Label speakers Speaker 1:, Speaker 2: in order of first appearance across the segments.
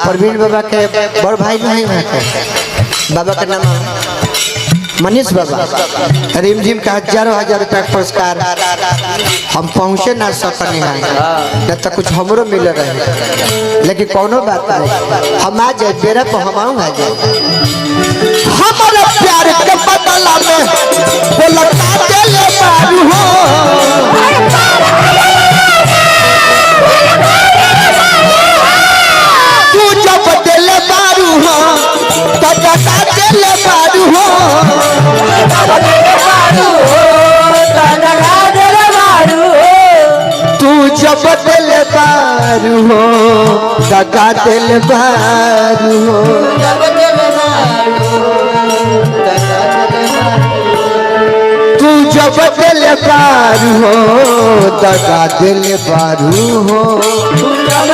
Speaker 1: प्रवीण बाबा के बड़ भाई नहीं है बाबा का नाम मनीष बाबा रिमझिम का हजारों हजार रुपया पुरस्कार हम पहुँचे ना सकने हैं जब तक कुछ हमरो मिल रहे लेकिन कोनो बात नहीं हम आ जाए बेरा पर हम आऊँ आ जाए हमारे प्यार के बदला में बोला ले बारू हो तू जब दिल बारू हो तब दिल बारू हो तू जब दिल बारू हो दगा दिल बारू हो तू जब दिल बारू हो दगा दिल बारू हो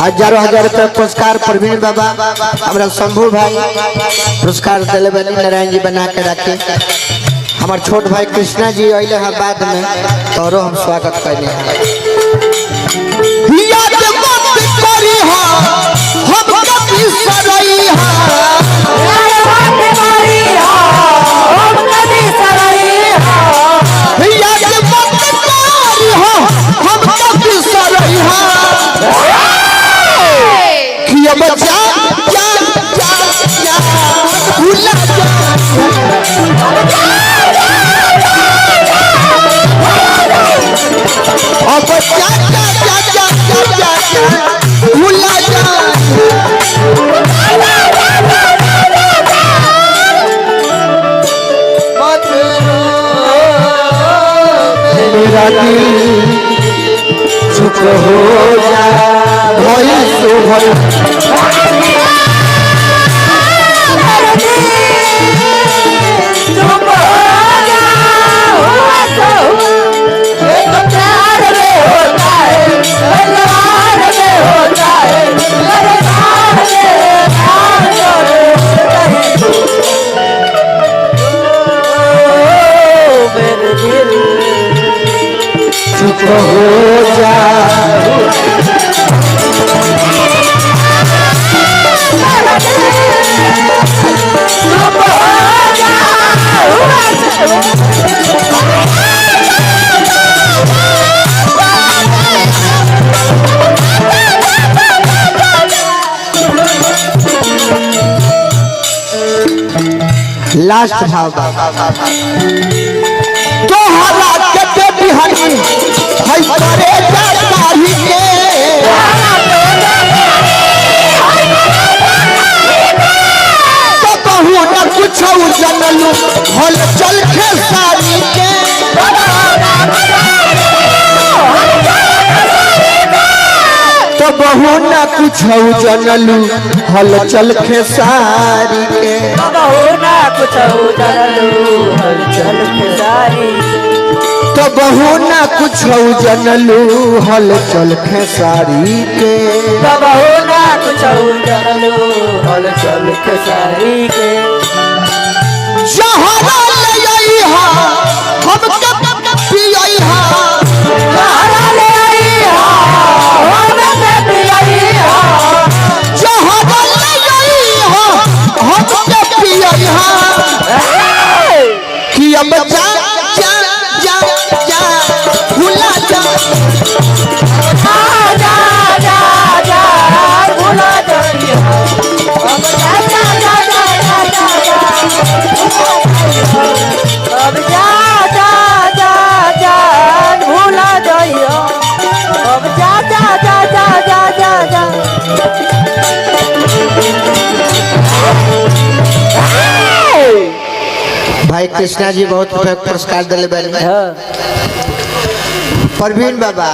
Speaker 1: हजारों हजार रुपया पुरस्कार प्रवीण बाबा हमारा शंभू भाई पुरस्कार दिले बनी नारायण जी बना के रखे हमारे छोट भाई कृष्णा जी अले हैं बाद में तोरो हम स्वागत करें चुप हो जा भई सुभई चुप हो जा लास्ट भाव तो हालात के बिहारी है करे जाही के तो कहू न कुछ जनलू हल चल खेसारी के तो बहु न कुछ जनलू हल चल खेसारी के तो बहु न कुछ जनलू हल चल खेसारी के जहरा ले आई हा हम के पियई हा जहरा ले आई हा हम के पियई हा जहरा ले आई हा हम के पियई हा कि अब जा जा जा जा भूला जा जा जा जा जा भूला जा अब जा जा जा जा जा अब जा जा जा जा भूला जाइयो अब जा जा जा जा जा जा जा भाई कृष्णा जी बहुत पुरस्कार दिले प्रवीण बाबा